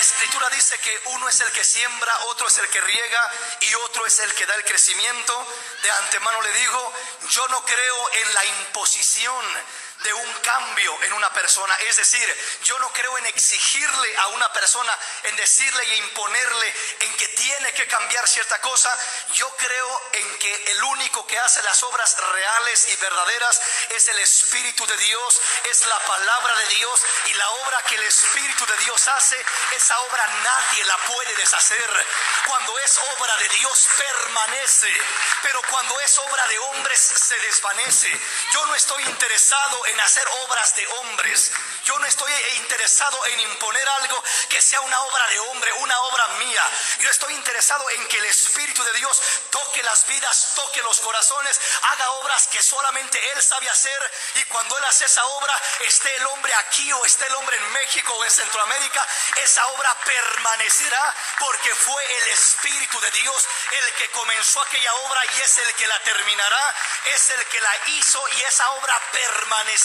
Escritura dice que uno es el que siembra, otro es el que riega y otro es el que da el crecimiento. De antemano le digo, yo no creo en la imposición de un cambio en una persona. Es decir, yo no creo en exigirle a una persona, en decirle y imponerle en que tiene que cambiar cierta cosa. Yo creo en que el único que hace las obras reales y verdaderas es el Espíritu de Dios, es la palabra de Dios, y la obra que el Espíritu de Dios hace, esa obra nadie la puede deshacer. Cuando es obra de Dios permanece, pero cuando es obra de hombres se desvanece. Yo no estoy interesado en hacer obras de hombres. Yo no estoy interesado en imponer algo que sea una obra de hombre, una obra mía. Yo estoy interesado en que el Espíritu de Dios toque las vidas, toque los corazones, haga obras que solamente Él sabe hacer. Y cuando Él hace esa obra, esté el hombre aquí o esté el hombre en México o en Centroamérica, esa obra permanecerá, porque fue el Espíritu de Dios el que comenzó aquella obra y es el que la terminará, es el que la hizo, y esa obra permanecerá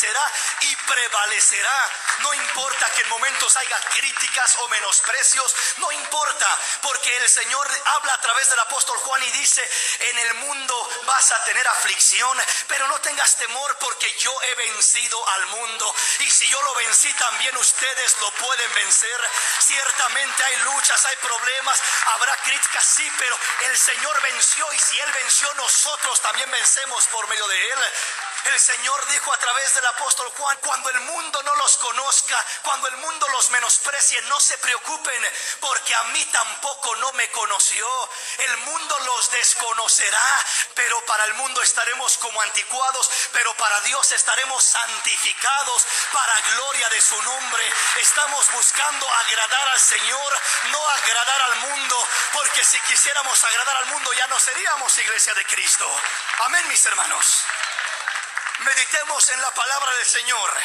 y prevalecerá. No importa que en momentos haya críticas o menosprecios, no importa, porque el Señor habla a través del apóstol Juan y dice: en el mundo vas a tener aflicción, pero no tengas temor, porque yo he vencido al mundo, y si yo lo vencí, también ustedes lo pueden vencer. Ciertamente hay luchas, hay problemas, habrá críticas, sí, pero el Señor venció, y si Él venció, nosotros también vencemos por medio de Él. El Señor dijo a través del apóstol Juan: cuando el mundo no los conozca, cuando el mundo los menosprecie, no se preocupen, porque a mí tampoco no me conoció. El mundo los desconocerá, pero para el mundo estaremos como anticuados, pero para Dios estaremos santificados para gloria de su nombre. Estamos buscando agradar al Señor, no agradar al mundo, porque si quisiéramos agradar al mundo ya no seríamos iglesia de Cristo. Amén, mis hermanos. Meditemos en la palabra del Señor.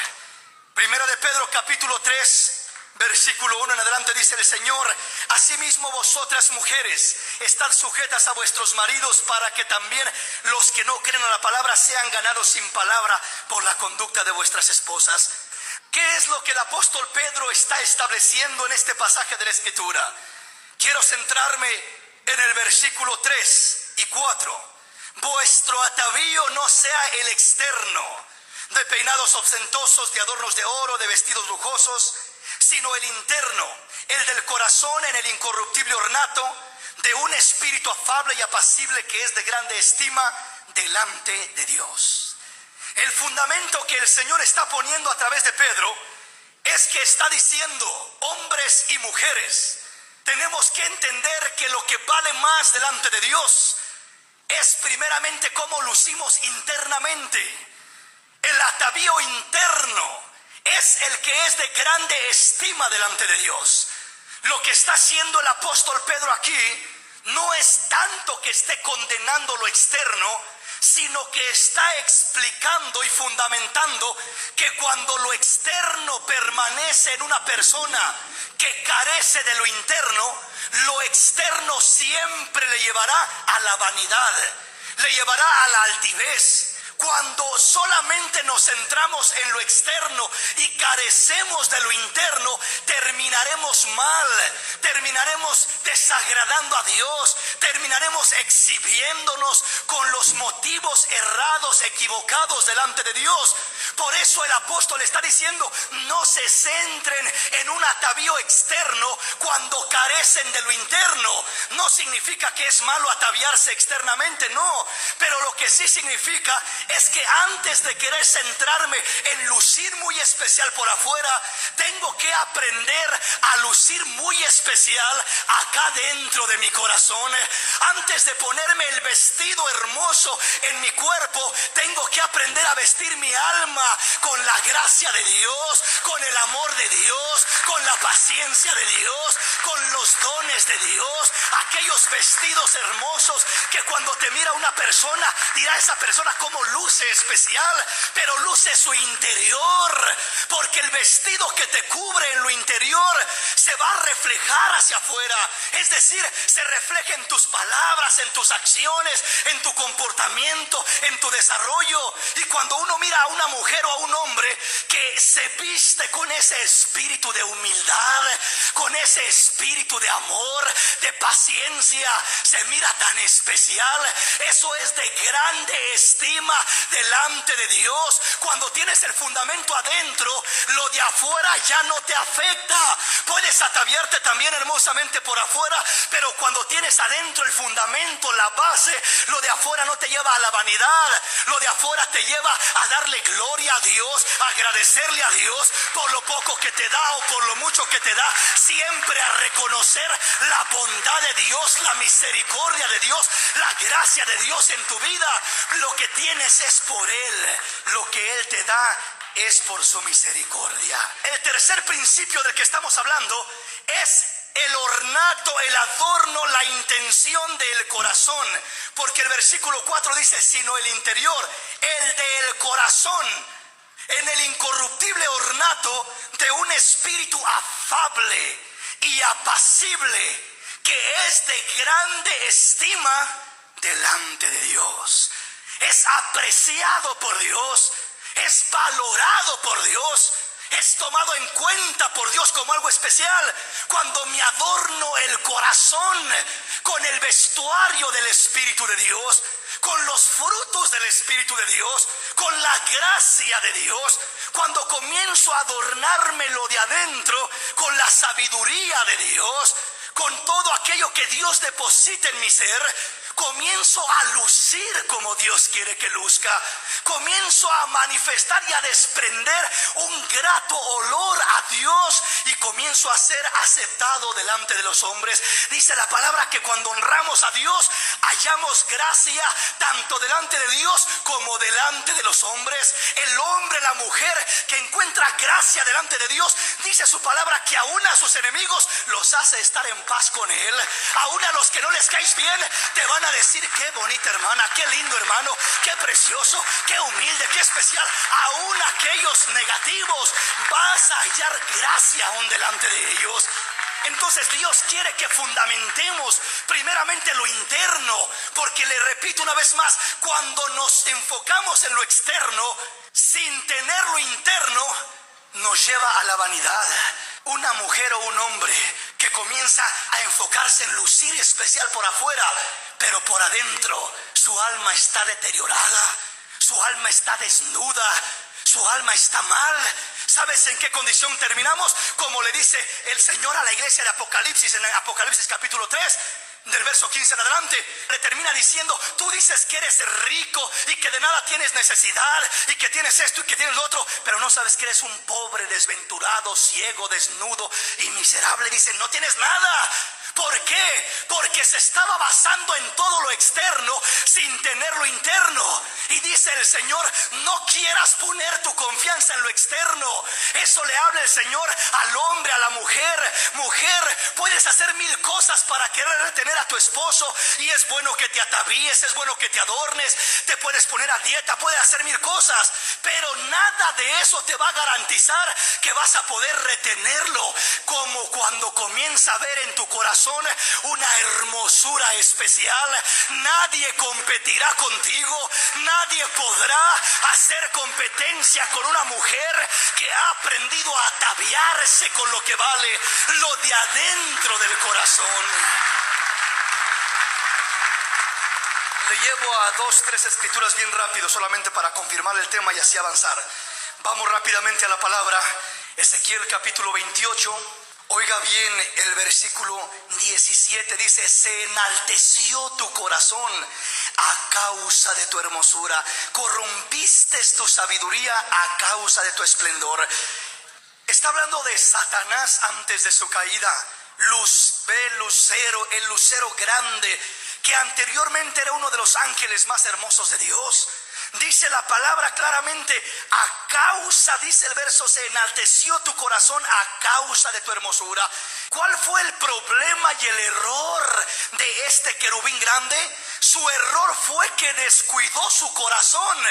Primera de Pedro capítulo 3, versículo 1 en adelante, dice el Señor: asimismo vosotras mujeres, estad sujetas a vuestros maridos, para que también los que no creen a la palabra sean ganados sin palabra por la conducta de vuestras esposas. ¿Qué es lo que el apóstol Pedro está estableciendo en este pasaje de la Escritura? Quiero centrarme en el versículo 3 y 4. Vuestro atavío no sea el externo, de peinados ostentosos, de adornos de oro, de vestidos lujosos, sino el interno, el del corazón, en el incorruptible ornato de un espíritu afable y apacible, que es de grande estima delante de Dios. El fundamento que el Señor está poniendo a través de Pedro es que está diciendo: hombres y mujeres, tenemos que entender que lo que vale más delante de Dios es primeramente cómo lucimos internamente. El atavío interno es el que es de grande estima delante de Dios. Lo que está haciendo el apóstol Pedro aquí no es tanto que esté condenando lo externo, sino que está explicando y fundamentando que cuando lo externo permanece en una persona que carece de lo interno, lo externo siempre le llevará a la vanidad, le llevará a la altivez. Cuando solamente nos centramos en lo externo y carecemos de lo interno, terminaremos mal, terminaremos desagradando a Dios, terminaremos exhibiéndonos con los motivos errados, equivocados delante de Dios. Por eso el apóstol está diciendo: no se centren en un atavío externo cuando carecen de lo interno. No significa que es malo ataviarse externamente, no, pero lo que sí significa es que antes de querer centrarme en lucir muy especial por afuera, tengo que aprender a lucir muy especial acá dentro de mi corazón. Antes de ponerme el vestido hermoso en mi cuerpo, tengo que aprender a vestir mi alma con la gracia de Dios, con el amor de Dios, con la paciencia de Dios, con los dones de Dios. Aquellos vestidos hermosos que cuando te mira una persona, dirá: esa persona cómo luce especial, pero luce su interior, porque el vestido que te cubre en lo interior se va a reflejar hacia afuera. Es decir, se refleja en tus palabras, en tus acciones, en tu comportamiento, en tu desarrollo. Y cuando uno mira a una mujer o a un hombre que se viste con ese espíritu de humildad, con ese espíritu de amor, de paciencia, se mira tan especial. Eso es de grande estima delante de Dios. Cuando tienes el fundamento adentro, lo de afuera ya no te afecta. Puedes ataviarte también hermosamente por afuera, pero cuando tienes adentro el fundamento, la base, lo de afuera no te lleva a la vanidad. Lo de afuera te lleva a darle gloria a Dios, a agradecerle a Dios por lo poco que te da o por lo mucho que te da. Siempre a reconocer la bondad de Dios, la misericordia de Dios, la gracia de Dios en tu vida. Lo que tienes es por Él, lo que Él te da es por su misericordia. El tercer principio del que estamos hablando es el ornato, el adorno, la intención del corazón. Porque el versículo 4 dice, sino el interior, el del corazón, en el incorruptible ornato de un espíritu afable y apacible, que es de grande estima delante de Dios. Es apreciado por Dios, es valorado por Dios, es tomado en cuenta por Dios como algo especial. Cuando me adorno el corazón con el vestuario del Espíritu de Dios, con los frutos del Espíritu de Dios, con la gracia de Dios, cuando comienzo a adornármelo de adentro con la sabiduría de Dios, con todo aquello que Dios deposita en mi ser, comienzo a lucir como Dios quiere que luzca. Comienzo a manifestar y a desprender un grato olor a Dios y comienzo a ser aceptado delante de los hombres. Dice la palabra que cuando honramos a Dios, hallamos gracia tanto delante de Dios como delante de los hombres. El hombre, la mujer que encuentra gracia delante de Dios, dice su palabra que aún a sus enemigos los hace estar en paz con Él. Aún a los que no les caes bien, te van a decir: qué bonita hermana, qué lindo hermano, qué precioso, qué humilde, qué especial. Aún aquellos negativos, vas a hallar gracia aún delante de ellos. Entonces Dios quiere que fundamentemos primeramente lo interno, porque le repito una vez más, cuando nos enfocamos en lo externo sin tener lo interno, nos lleva a la vanidad. Una mujer o un hombre que comienza a enfocarse en lucir especial por afuera, pero por adentro su alma está deteriorada, su alma está desnuda, su alma está mal. ¿Sabes en qué condición terminamos? Como le dice el Señor a la iglesia de Apocalipsis, en Apocalipsis capítulo 3, del verso 15 en adelante, le termina diciendo: tú dices que eres rico y que de nada tienes necesidad y que tienes esto y que tienes lo otro, pero no sabes que eres un pobre, desventurado, ciego, desnudo y miserable. Dice: no tienes nada. ¿Por qué? Porque se estaba basando en todo lo externo sin tener lo interno. Y dice el Señor: no quieras poner tu confianza en lo externo. Eso le habla el Señor al hombre, a la mujer. Mujer, puedes hacer mil cosas para querer retener a tu esposo, y es bueno que te atavíes, es bueno que te adornes, te puedes poner a dieta, puedes hacer mil cosas, pero nada de eso te va a garantizar que vas a poder retenerlo. Como cuando comienza a ver en tu corazón una hermosura especial, nadie competirá contigo, nadie podrá hacer competencia con una mujer que ha aprendido a ataviarse con lo que vale, lo de adentro del corazón. Le llevo a 2, 3 escrituras bien rápido, solamente para confirmar el tema y así avanzar. Vamos rápidamente a la palabra. Ezequiel capítulo 28. Oiga bien el versículo 17, dice: se enalteció tu corazón a causa de tu hermosura, corrompiste tu sabiduría a causa de tu esplendor. Está hablando de Satanás antes de su caída. Lucero, el lucero grande, que anteriormente era uno de los ángeles más hermosos de Dios. Dice la palabra claramente: a causa, dice el verso, se enalteció tu corazón a causa de tu hermosura. ¿Cuál fue el problema y el error de este querubín grande? Su error fue que descuidó su corazón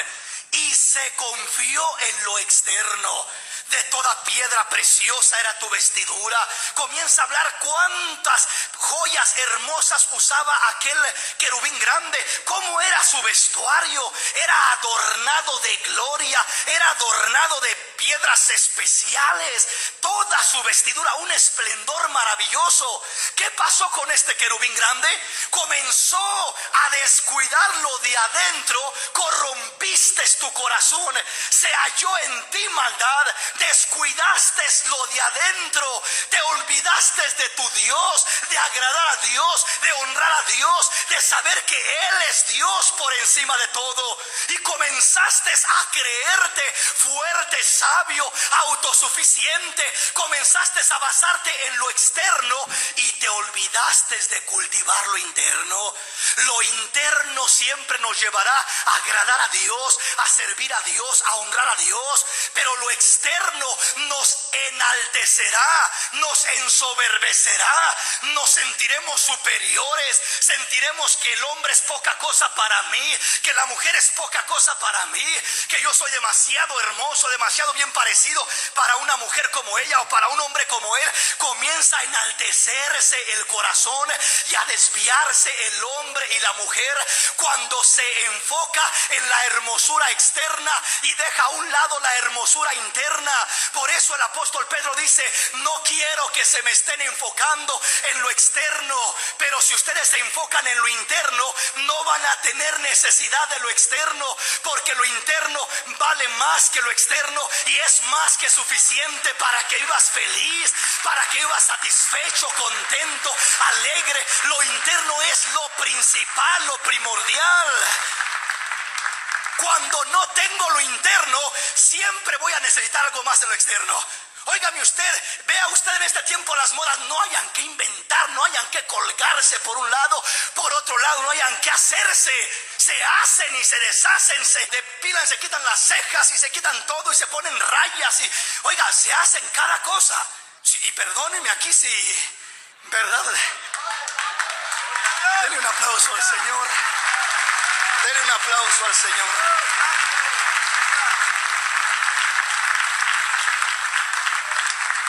y se confió en lo externo. de toda piedra preciosa era tu vestidura. Comienza a hablar cuántas joyas hermosas usaba aquel querubín grande, cómo era su vestuario. Era adornado de gloria, era adornado de piedras especiales, toda su vestidura, un esplendor maravilloso. ¿Qué pasó con este querubín grande? Comenzó a descuidarlo de adentro, corrompiste tu corazón, se halló en ti maldad, descuidaste lo de adentro, te olvidaste de tu Dios, de agradar a Dios, de honrar a Dios, de saber que Él es Dios por encima de todo, y comenzaste a creerte fuerte, sabio, autosuficiente. Comenzaste a basarte en lo externo y te olvidaste de cultivar lo interno. Lo interno siempre nos llevará a agradar a Dios, a servir a Dios, a honrar a Dios, pero lo externo nos enaltecerá, nos ensoberbecerá, nos sentiremos superiores, sentiremos que el hombre es poca cosa para mí, que la mujer es poca cosa para mí, que yo soy demasiado hermoso, demasiado bien parecido para una mujer como ella o para un hombre como él. Comienza a enaltecerse el corazón y a desviarse el hombre y la mujer cuando se enfoca en la hermosura externa y deja a un lado la hermosura interna. Por eso el apóstol Pedro dice: no quiero que se me estén enfocando en lo externo, pero si ustedes se enfocan en lo interno, no van a tener necesidad de lo externo, porque lo interno vale más que lo externo y es más que suficiente para que vivas feliz, para que vivas satisfecho, contento, alegre. Lo interno es lo principal, lo primordial. Cuando no tengo lo interno, siempre voy a necesitar algo más en lo externo. Óigame usted, vea usted en este tiempo las modas no hayan que inventar, no hayan que colgarse por un lado, por otro lado no hayan que hacerse. Se hacen y se deshacen, se depilan, se quitan las cejas y se quitan todo y se ponen rayas y, oiga, se hacen cada cosa. Sí, y perdónenme aquí si, ¿verdad? Denle un aplauso al Señor. Denle un aplauso al Señor.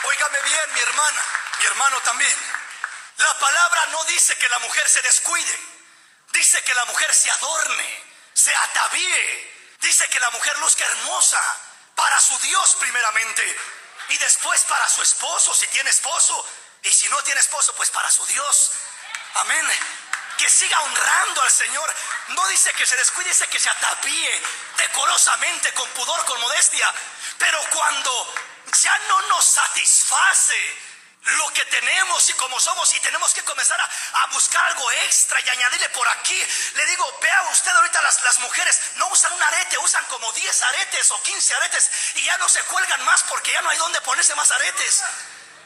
Óigame bien, mi hermana, mi hermano también. La palabra no dice que la mujer se descuide. Dice que la mujer se adorne, se atavíe. Dice que la mujer luzca hermosa para su Dios primeramente y después para su esposo, si tiene esposo. Y si no tiene esposo, pues para su Dios. Amén. Que siga honrando al Señor. No dice que se descuide, dice que se atavíe decorosamente, con pudor, con modestia. Pero cuando ya no nos satisface lo que tenemos y como somos y tenemos que comenzar a buscar algo extra y añadirle por aquí, le digo, vea usted ahorita las mujeres no usan un arete, usan como 10 aretes o 15 aretes y ya no se cuelgan más porque ya no hay donde ponerse más aretes.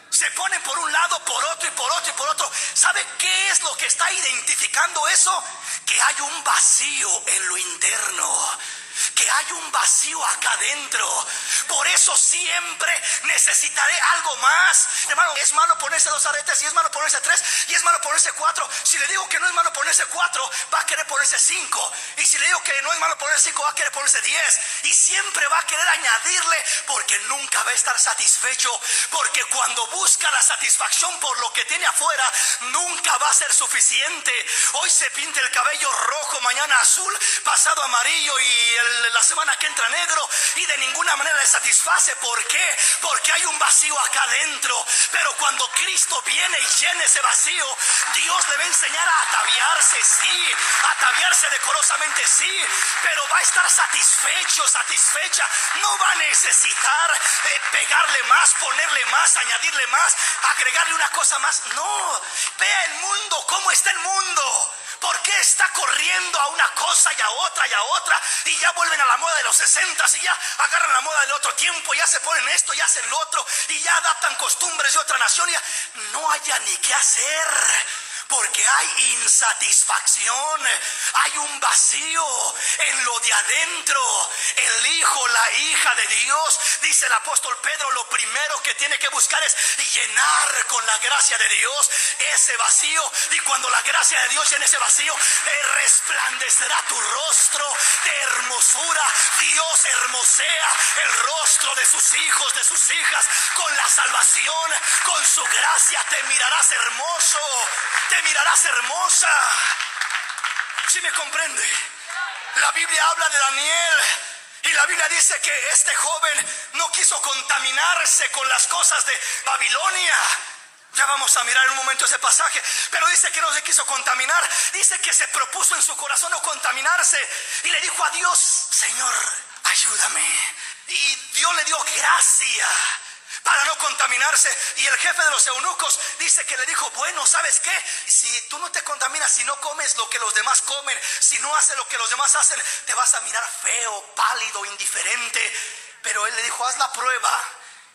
Se ponen por un lado, por otro y por otro y por otro. ¿Sabe qué es lo que está identificando eso? Que hay un vacío en lo interno, que hay un vacío acá adentro. Por eso siempre necesitaré algo más. Hermano, es malo ponerse 2 aretes y es malo ponerse 3 y es malo ponerse 4. Si le digo que no es malo ponerse 4, va a querer ponerse 5. Y si le digo que no es malo ponerse 5, va a querer ponerse 10. Y siempre va a querer añadirle porque nunca va a estar satisfecho. Porque cuando busca la satisfacción por lo que tiene afuera, nunca va a ser suficiente. Hoy se pinta el cabello rojo, mañana azul, pasado amarillo y la semana que entra negro, y de ninguna manera le satisface. ¿Por qué? Porque hay un vacío acá adentro. Pero cuando Cristo viene y llena ese vacío, Dios le va a enseñar a ataviarse, sí, a ataviarse decorosamente, sí, pero va a estar satisfecho, satisfecha. No va a necesitar pegarle más, ponerle más, añadirle más, agregarle una cosa más. No, vea el mundo, cómo está el mundo. ¿Por qué está corriendo a una cosa y a otra y a otra? Y ya vuelven a la moda de los 60 y ya agarran la moda del otro tiempo, ya se ponen esto, ya hacen lo otro y ya adaptan costumbres de otra nación. Ya no haya ni qué hacer. porque hay insatisfacción, hay un vacío en lo de adentro. El hijo, la hija de Dios, dice el apóstol Pedro, lo primero que tiene que buscar es llenar con la gracia de Dios ese vacío, y cuando la gracia de Dios llene ese vacío, resplandecerá tu rostro de hermosura. Dios hermosea el rostro de sus hijos, de sus hijas, con la salvación, con su gracia. Te mirarás hermoso, te mirarás hermosa. ¿Sí me comprende? La Biblia habla de Daniel, y la Biblia dice que este joven no quiso contaminarse con las cosas de Babilonia. Ya vamos a mirar en un momento ese pasaje, pero dice que no se quiso contaminar. Dice que se propuso en su corazón no contaminarse, y le dijo a Dios: Señor, ayúdame. Y Dios le dio gracia para no contaminarse. Y el jefe de los eunucos dice que le dijo: bueno, ¿sabes qué? Si tú no te contaminas, si no comes lo que los demás comen, si no haces lo que los demás hacen, te vas a mirar feo, pálido, indiferente. Pero él le dijo: haz la prueba,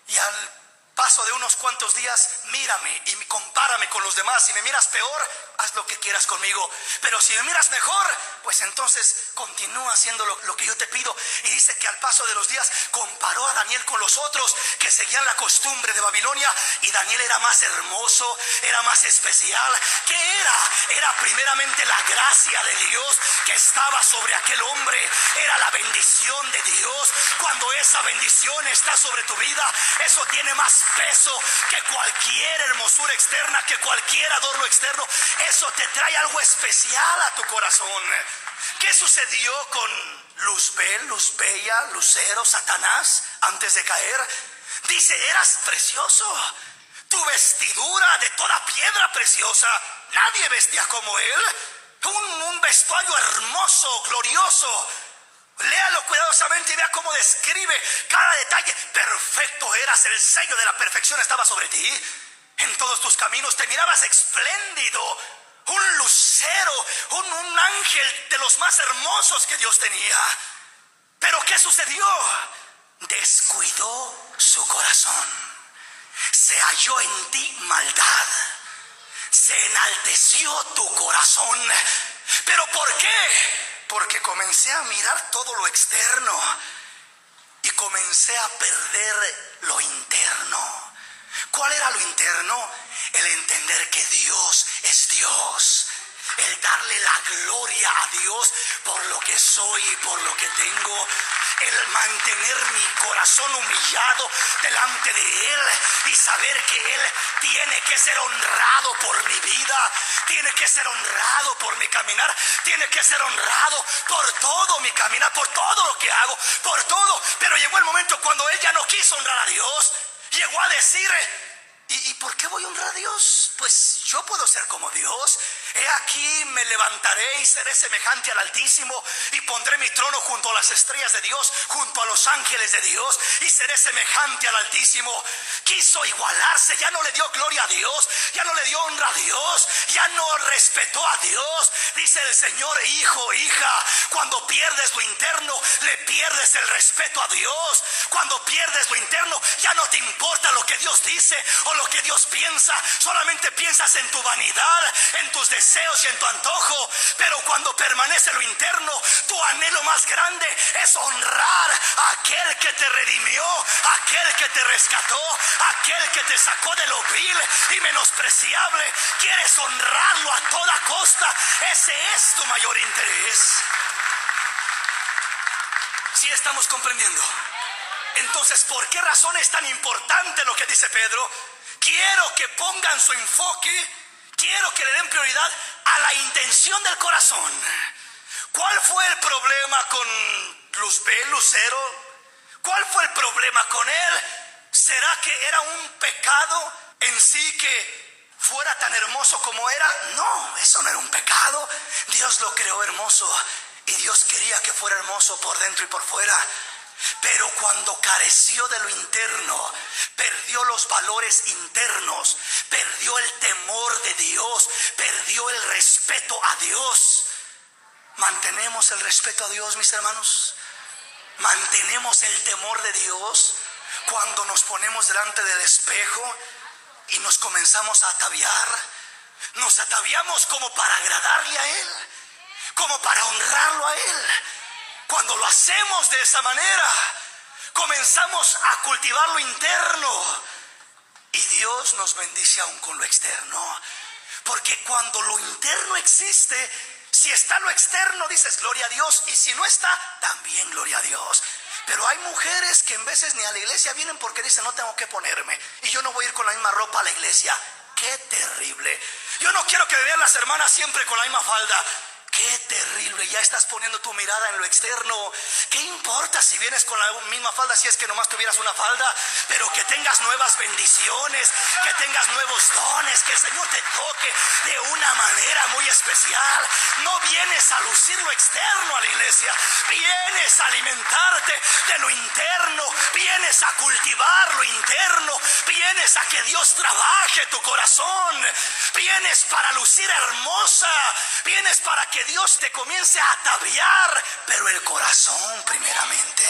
y al paso de unos cuantos días, mírame y compárame con los demás. Si me miras peor, haz lo que quieras conmigo, pero si me miras mejor, pues entonces continúa haciendo lo que yo te pido. Y dice que al paso de los días comparó a Daniel con los otros que seguían la costumbre de Babilonia, y Daniel era más hermoso, era más especial. ¿Qué era? Era primeramente la gracia de Dios que estaba sobre aquel hombre, era la bendición de Dios. Cuando esa bendición está sobre tu vida, eso tiene más peso que cualquier hermosura externa, que cualquier adorno externo. Eso te trae algo especial a tu corazón. ¿Qué sucedió con Luzbel, Luzbella, Lucero, Satanás antes de caer? Dice: eras precioso, tu vestidura de toda piedra preciosa, nadie vestía como él. Un vestuario hermoso, glorioso. Léalo cuidadosamente y vea cómo describe cada detalle. Perfecto eras, el sello de la perfección estaba sobre ti. En todos tus caminos te mirabas espléndido, un lucero, un ángel de los más hermosos que Dios tenía. Pero ¿qué sucedió? Descuidó su corazón, se halló en ti maldad, se enalteció tu corazón. ¿Pero por qué? Porque comencé a mirar todo lo externo y comencé a perder lo interno. ¿Cuál era lo interno? El entender que Dios es Dios, el darle la gloria a Dios por lo que soy y por lo que tengo, el mantener mi corazón humillado delante de Él y saber que Él tiene que ser honrado por mi vida, tiene que ser honrado por mi caminar, tiene que ser honrado por todo mi caminar, por todo lo que hago, por todo. Pero llegó el momento cuando Él ya no quiso honrar a Dios. Llegó a decir: ¿y por qué voy a honrar a Dios? Pues yo puedo ser como Dios. He aquí me levantaré y seré semejante al Altísimo, y pondré mi trono junto a las estrellas de Dios, junto a los ángeles de Dios, y seré semejante al Altísimo. Quiso igualarse, ya no le dio gloria a Dios, ya no le dio honra a Dios, ya no respetó a Dios. Dice el Señor: hijo, hija, cuando pierdes lo interno, le pierdes el respeto a Dios. Cuando pierdes lo interno, ya no te importa lo que Dios dice o lo que Dios piensa, solamente piensas en tu vanidad, en tus deseos y en tu antojo. Pero cuando permanece lo interno, tu anhelo más grande es honrar a aquel que te redimió, a aquel que te rescató, a aquel que te sacó de lo vil y menospreciable. Quieres honrarlo a toda costa. Ese es tu mayor interés. ¿Sí estamos comprendiendo? Entonces, ¿por qué razón es tan importante lo que dice Pedro? Quiero que pongan su enfoque, quiero que le den prioridad a la intención del corazón. ¿Cuál fue el problema con Luzbel, Lucero? ¿Cuál fue el problema con él? ¿Será que era un pecado en sí que fuera tan hermoso como era? No, eso no era un pecado. Dios lo creó hermoso y Dios quería que fuera hermoso por dentro y por fuera. Pero cuando careció de lo interno, perdió los valores internos, perdió el temor de Dios, perdió el respeto a Dios. ¿Mantenemos el respeto a Dios, mis hermanos? ¿Mantenemos el temor de Dios cuando nos ponemos delante del espejo y nos comenzamos a ataviar? Nos ataviamos como para agradarle a Él, como para honrarlo a Él. Cuando lo hacemos de esa manera, comenzamos a cultivar lo interno y Dios nos bendice aún con lo externo. Porque cuando lo interno existe, si está lo externo dices gloria a Dios, y si no está, también gloria a Dios. Pero hay mujeres que en veces ni a la iglesia vienen porque dicen no tengo que ponerme, y yo no voy a ir con la misma ropa a la iglesia. Qué terrible. Yo no quiero que me vean las hermanas siempre con la misma falda. Qué terrible, ya estás poniendo tu mirada en lo externo. ¿Qué importa si vienes con la misma falda si es que nomás tuvieras una falda? Pero que tengas nuevas bendiciones, que tengas nuevos dones, que el Señor te toque de una manera muy especial. No vienes a lucir lo externo a la iglesia, vienes a alimentarte de lo interno, vienes a cultivar lo interno, vienes a que Dios trabaje tu corazón, vienes para lucir hermosa, vienes para que Dios te comience a ataviar, pero el corazón primeramente.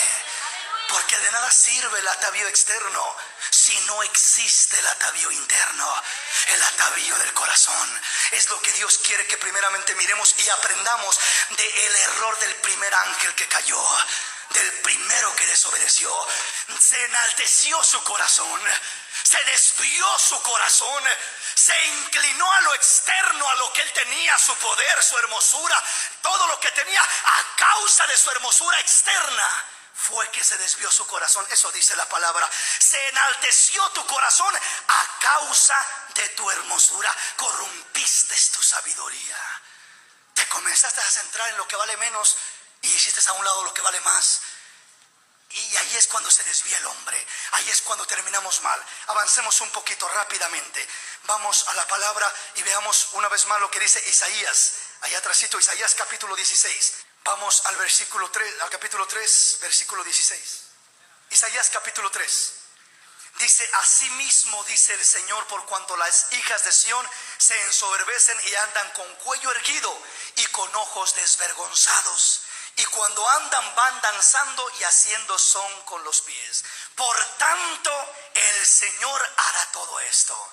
Porque de nada sirve el atavío externo si no existe el atavío interno. El atavío del corazón es lo que Dios quiere que primeramente miremos y aprendamos del error del primer ángel que cayó, del primero que desobedeció. Se enalteció su corazón, se desvió su corazón, se inclinó a lo externo, a lo que él tenía, su poder, su hermosura, todo lo que tenía. A causa de su hermosura externa fue que se desvió su corazón. Eso dice la palabra. Se enalteció tu corazón a causa de tu hermosura. Corrompiste tu sabiduría. Te comenzaste a centrar en lo que vale menos y hiciste a un lado lo que vale más. Y ahí es cuando se desvía el hombre. Ahí es cuando terminamos mal. Avancemos un poquito rápidamente. Vamos a la palabra y veamos una vez más lo que dice Isaías. Allá atrásito, Isaías capítulo 16. Vamos al versículo 3, al capítulo 3, versículo 16. Isaías capítulo 3. Dice: asimismo dice el Señor, por cuanto las hijas de Sión se ensoberbecen y andan con cuello erguido y con ojos desvergonzados, y cuando andan van danzando y haciendo son con los pies. Por tanto el Señor hará todo esto.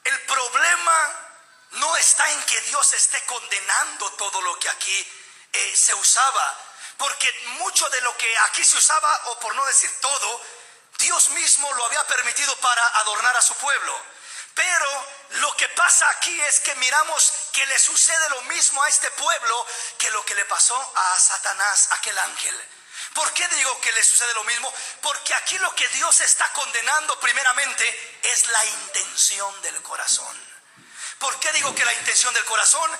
El problema no está en que Dios esté condenando todo lo que aquí se usaba, porque mucho de lo que aquí se usaba, o por no decir todo, Dios mismo lo había permitido para adornar a su pueblo. Pero lo que pasa aquí es que miramos que le sucede lo mismo a este pueblo que lo que le pasó a Satanás, aquel ángel. ¿Por qué digo que le sucede lo mismo? Porque aquí lo que Dios está condenando primeramente es la intención del corazón. ¿Por qué digo que la intención del corazón?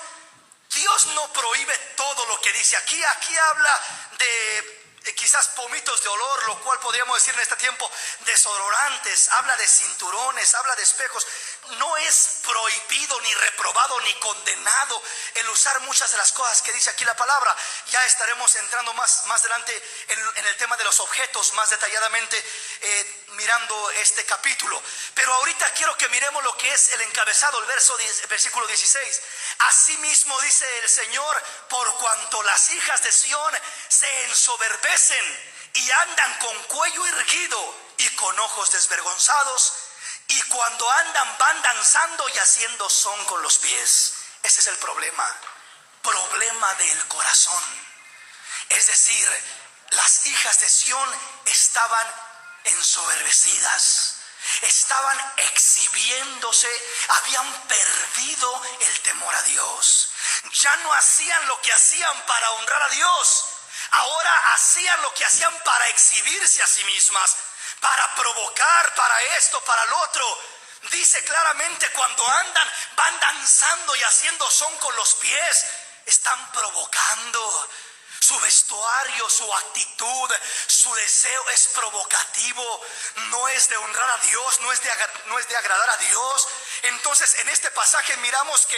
Dios no prohíbe todo lo que dice aquí. Aquí habla de quizás pomitos de olor, lo cual podríamos decir en este tiempo desodorantes, habla de cinturones, habla de espejos. No es prohibido, ni reprobado, ni condenado el usar muchas de las cosas que dice aquí la palabra. Ya estaremos entrando más adelante en el tema de los objetos más detalladamente, mirando este capítulo. Pero ahorita quiero que miremos lo que es el encabezado, el versículo 16. Asimismo dice el Señor, por cuanto las hijas de Sión se ensoberbecen y andan con cuello erguido y con ojos desvergonzados, y cuando andan van danzando y haciendo son con los pies. Ese es el problema del corazón. Es decir, las hijas de Sión estaban ensoberbecidas, estaban exhibiéndose, habían perdido el temor a Dios. Ya no hacían lo que hacían para honrar a Dios, ahora hacían lo que hacían para exhibirse a sí mismas, para provocar, para esto, para lo otro. Dice claramente, cuando andan, van danzando y haciendo son con los pies. Están provocando. Su vestuario, su actitud, su deseo es provocativo. No es de honrar a Dios, no es de agradar a Dios. Entonces en este pasaje miramos que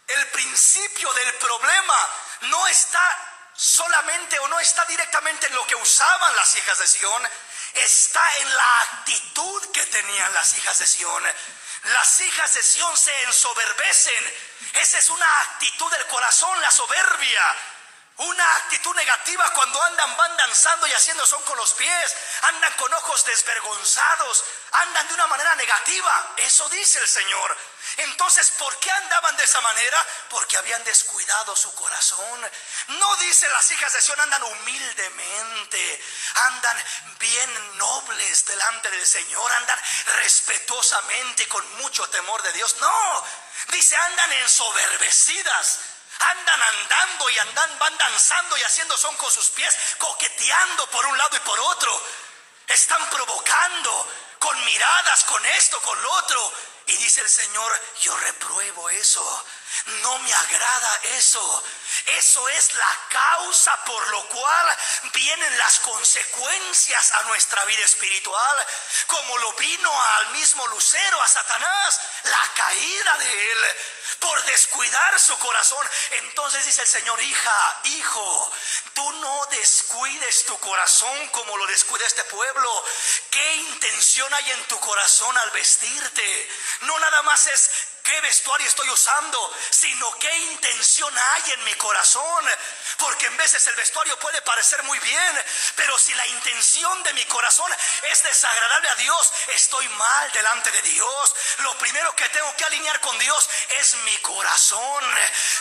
el principio del problema no está solamente, o no está directamente en lo que usaban las hijas de Sión, está en la actitud que tenían las hijas de Sión. Las hijas de Sión se ensoberbecen. Esa es una actitud del corazón, la soberbia. Una actitud negativa cuando van danzando y haciendo son con los pies, andan con ojos desvergonzados, andan de una manera negativa. Eso dice el Señor. Entonces, ¿por qué andaban de esa manera? Porque habían descuidado su corazón. No dice las hijas de Sión andan humildemente, andan bien nobles delante del Señor, andan respetuosamente y con mucho temor de Dios. No, dice andan ensoberbecidas. Andan andando y van danzando y haciendo son con sus pies, coqueteando por un lado y por otro. Están provocando con miradas, con esto, con lo otro. Y dice el Señor, yo repruebo eso. No me agrada eso. Eso es la causa por lo cual vienen las consecuencias a nuestra vida espiritual, como lo vino al mismo Lucero, a Satanás, la caída de él por descuidar su corazón. Entonces dice el Señor, hija, hijo, tú no descuides tu corazón como lo descuida este pueblo. ¿Qué intención hay en tu corazón al vestirte? No nada más es qué vestuario estoy usando, sino qué intención hay en mi corazón. Porque en veces el vestuario puede parecer muy bien, pero si la intención de mi corazón es desagradable a Dios, estoy mal delante de Dios. Lo primero que tengo que alinear con Dios es mi corazón.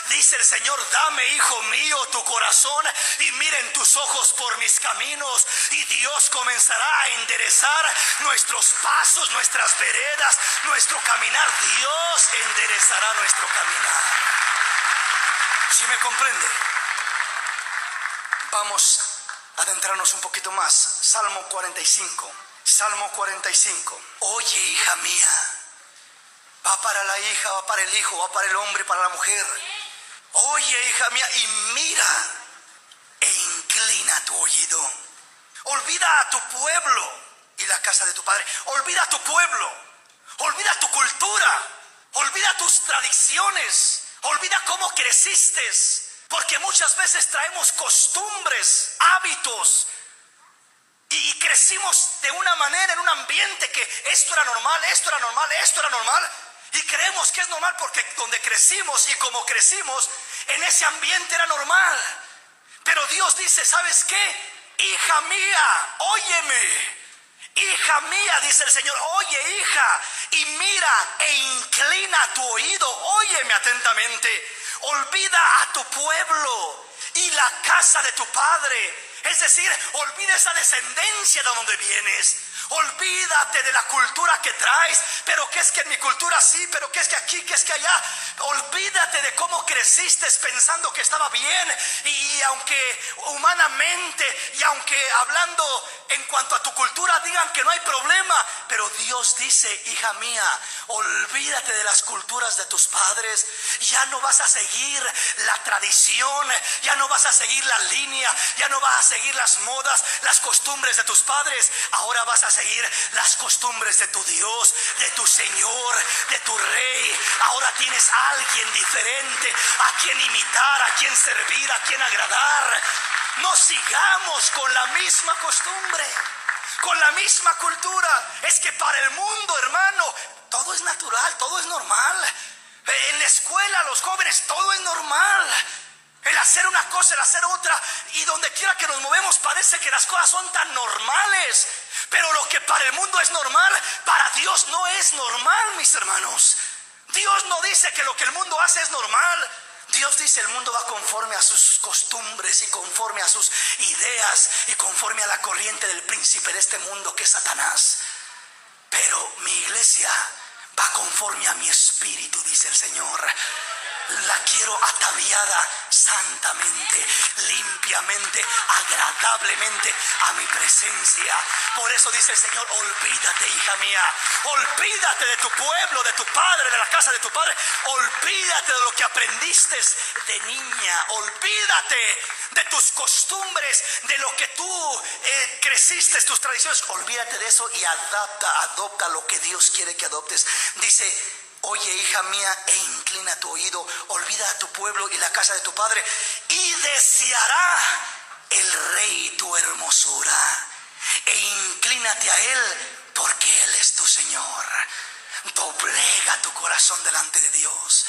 Dice el Señor, dame, hijo mío, tu corazón y miren tus ojos por mis caminos, y Dios comenzará a enderezar nuestros pasos, nuestras veredas, nuestro caminar. Dios enderezará nuestro caminar. ¿Sí me comprende? Vamos a adentrarnos un poquito más. Salmo 45. Salmo 45. Oye, hija mía. Va para la hija, va para el hijo, va para el hombre, para la mujer. Oye, hija mía, y mira e inclina tu oído. Olvida a tu pueblo y la casa de tu padre. Olvida a tu pueblo. Olvida tu cultura. Olvida tus tradiciones. Olvida cómo creciste. Porque muchas veces traemos costumbres, hábitos, y crecimos de una manera en un ambiente que esto era normal, esto era normal, esto era normal. Y creemos que es normal porque donde crecimos y como crecimos, en ese ambiente era normal. Pero Dios dice, ¿sabes qué? Hija mía, óyeme. Hija mía, dice el Señor, oye, hija, y mira e inclina tu oído, óyeme atentamente. Olvida a tu pueblo y la casa de tu padre. Es decir, olvida esa descendencia de donde vienes. Olvídate de la cultura que traes. Pero que es que en mi cultura sí, pero que es que aquí, que es que allá. Olvídate de cómo creciste pensando que estaba bien. Y aunque humanamente, y aunque hablando en cuanto a tu cultura digan que no hay problema, pero Dios dice, hija mía, olvídate de las culturas de tus padres. Ya no vas a seguir la tradición, ya no vas a seguir la línea, ya no vas a seguir las modas, las costumbres de tus padres. Ahora vas a seguir las costumbres de tu Dios, de tu Señor, de tu Rey. Ahora tienes a alguien diferente a quien imitar, a quien servir, a quien agradar. No sigamos con la misma costumbre, con la misma cultura. Es que para el mundo, hermano, todo es natural, todo es normal. En la escuela, los jóvenes, todo es normal. El hacer una cosa, el hacer otra, y donde quiera que nos movemos parece que las cosas son tan normales. Pero lo que para el mundo es normal, para Dios no es normal, mis hermanos. Dios no dice que lo que el mundo hace es normal. Dios dice el mundo va conforme a sus costumbres y conforme a sus ideas y conforme a la corriente del príncipe de este mundo que es Satanás. Pero mi iglesia va conforme a mi espíritu, dice el Señor. La quiero ataviada santamente, limpiamente, agradablemente a mi presencia. Por eso dice el Señor, olvídate, hija mía, olvídate de tu pueblo, de tu padre, de la casa de tu padre. Olvídate de lo que aprendiste de niña. Olvídate de tus costumbres, de lo que tú creciste, tus tradiciones. Olvídate de eso y adopta lo que Dios quiere que adoptes. Dice, oye, hija mía, e inclina tu oído, olvida a tu pueblo y la casa de tu padre, y deseará el rey tu hermosura, e inclínate a él, porque él es tu Señor. Doblega tu corazón delante de Dios.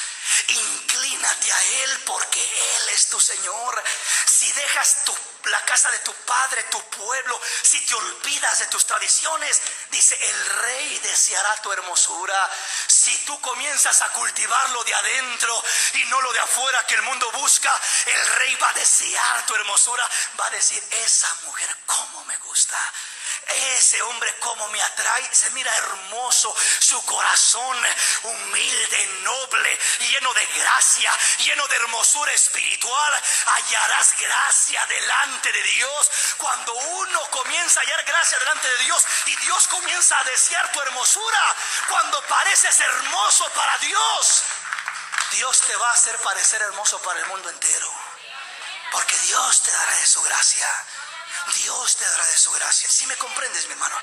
Inclínate a Él porque Él es tu Señor. Si dejas la casa de tu padre, tu pueblo, si te olvidas de tus tradiciones, dice, el rey deseará tu hermosura. Si tú comienzas a cultivar lo de adentro y no lo de afuera que el mundo busca, el rey va a desear tu hermosura. Va a decir, esa mujer cómo me gusta, ese hombre cómo me atrae, se mira hermoso, su corazón humilde, noble, lleno de gracia, lleno de hermosura espiritual. Hallarás gracia delante de Dios. Cuando uno comienza a hallar gracia delante de Dios y Dios comienza a desear tu hermosura, cuando pareces hermoso para Dios, Dios te va a hacer parecer hermoso para el mundo entero, porque Dios te dará de su gracia. Dios te dará de su gracia. ¿Sí me comprendes, mi hermano?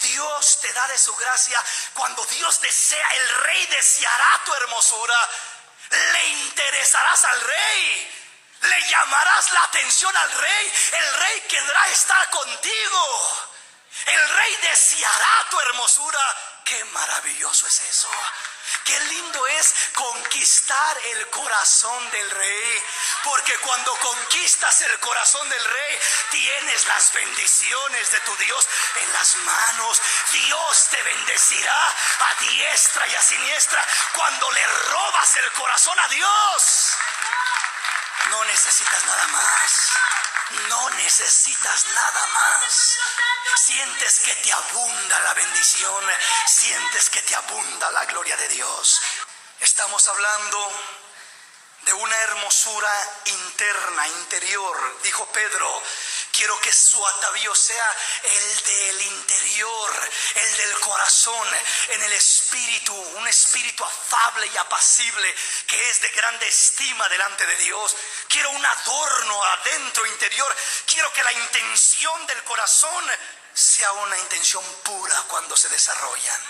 Dios te da de su gracia. Cuando Dios desea, el rey deseará tu hermosura. Le interesarás al rey, le llamarás la atención al rey. El rey querrá estar contigo. El rey deseará tu hermosura. Qué maravilloso es eso. Qué lindo es conquistar el corazón del rey, porque cuando conquistas el corazón del rey, tienes las bendiciones de tu Dios en las manos. Dios te bendecirá a diestra y a siniestra. Cuando le robas el corazón a Dios, no necesitas nada más. No necesitas nada más. Sientes que te abunda la bendición, sientes que te abunda la gloria de Dios. Estamos hablando de una hermosura interna, interior. Dijo Pedro, quiero que su atavío sea el del interior, el del corazón, en el espíritu, un espíritu afable y apacible que es de grande estima delante de Dios. Quiero un adorno adentro, interior. Quiero que la intención del corazón sea una intención pura cuando se desarrollan.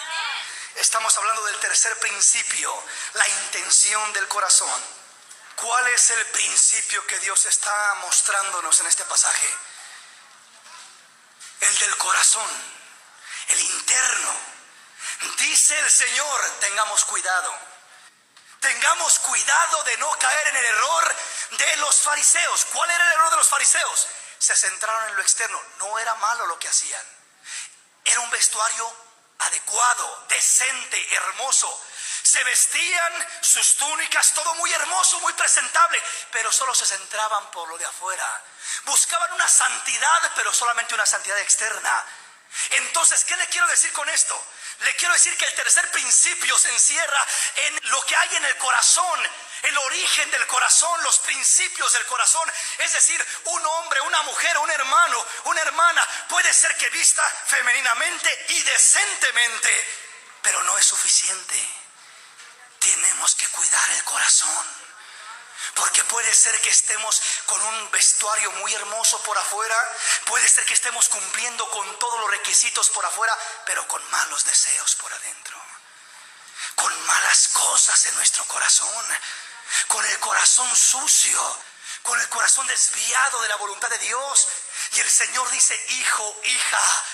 Estamos hablando del tercer principio, la intención del corazón. ¿Cuál es el principio que Dios está mostrándonos en este pasaje? El del corazón, el interno. Dice el Señor, tengamos cuidado. Tengamos cuidado de no caer en el error de los fariseos. ¿Cuál era el error de los fariseos? Se centraron en lo externo. No era malo lo que hacían. Era un vestuario adecuado, decente, hermoso. Se vestían sus túnicas, todo muy hermoso, muy presentable, pero solo se centraban por lo de afuera. Buscaban una santidad, pero solamente una santidad externa. Entonces, ¿qué le quiero decir con esto? Le quiero decir que el tercer principio se encierra en lo que hay en el corazón, el origen del corazón, los principios del corazón. Es decir, un hombre, una mujer, un hermano, una hermana puede ser que vista femeninamente y decentemente, pero no es suficiente. Tenemos que cuidar el corazón. Porque puede ser que estemos con un vestuario muy hermoso por afuera, puede ser que estemos cumpliendo con todos los requisitos por afuera, pero con malos deseos por adentro, con malas cosas en nuestro corazón, con el corazón sucio, con el corazón desviado de la voluntad de Dios. Y el Señor dice, hijo, hija,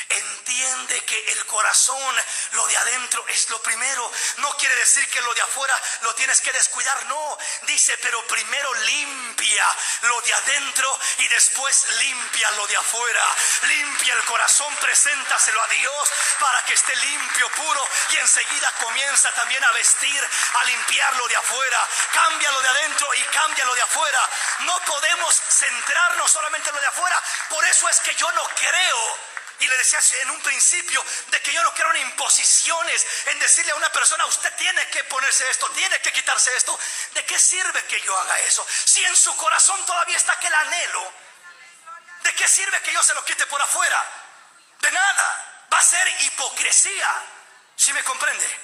entiende que el corazón, lo de adentro es lo primero. No quiere decir que lo de afuera lo tienes que descuidar, no. Dice, pero primero limpia lo de adentro y después limpia lo de afuera. Limpia el corazón, preséntaselo a Dios para que esté limpio, puro, y enseguida comienza también a vestir, a limpiar lo de afuera. Cambia lo de adentro y cambia lo de afuera. No podemos centrarnos solamente en lo de afuera. Por eso es que yo no creo, y le decía en un principio, de que yo no creo en imposiciones, en decirle a una persona, usted tiene que ponerse esto, tiene que quitarse esto. ¿De qué sirve que yo haga eso? Si en su corazón todavía está aquel anhelo, ¿de qué sirve que yo se lo quite por afuera? De nada, va a ser hipocresía. ¿Sí me comprende?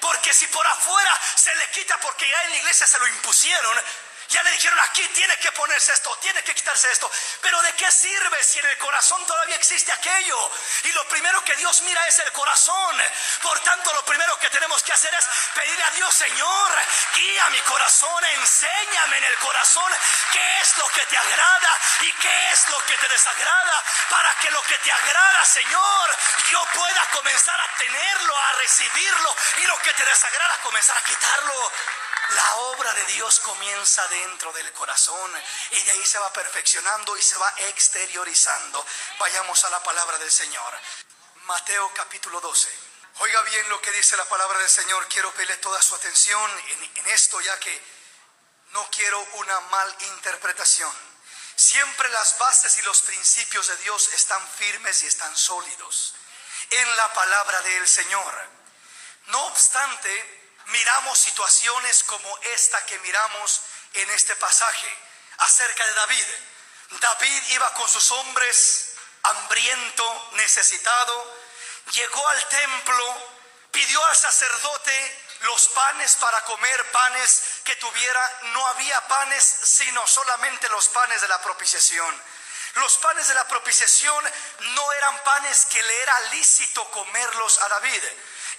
Porque si por afuera se le quita porque ya en la iglesia se lo impusieron, ya le dijeron, aquí tiene que ponerse esto, tiene que quitarse esto. Pero ¿de qué sirve si en el corazón todavía existe aquello? Y lo primero que Dios mira es el corazón. Por tanto, lo primero que tenemos que hacer es pedirle a Dios, Señor, guía mi corazón, enséñame en el corazón qué es lo que te agrada y qué es lo que te desagrada, para que lo que te agrada, Señor, yo pueda comenzar a tenerlo, a recibirlo, y lo que te desagrada, comenzar a quitarlo. La obra de Dios comienza dentro del corazón y de ahí se va perfeccionando y se va exteriorizando. Vayamos a la palabra del Señor. Mateo capítulo 12. Oiga bien lo que dice la palabra del Señor. Quiero pedirle toda su atención en esto, ya que no quiero una mal interpretación. Siempre las bases y los principios de Dios están firmes y están sólidos en la palabra del Señor. No obstante, miramos situaciones como esta que miramos en este pasaje acerca de David. David iba con sus hombres, hambriento, necesitado, llegó al templo, pidió al sacerdote los panes para comer, panes que tuviera. No había panes sino solamente los panes de la propiciación. Los panes de la propiciación no eran panes que le era lícito comerlos a David.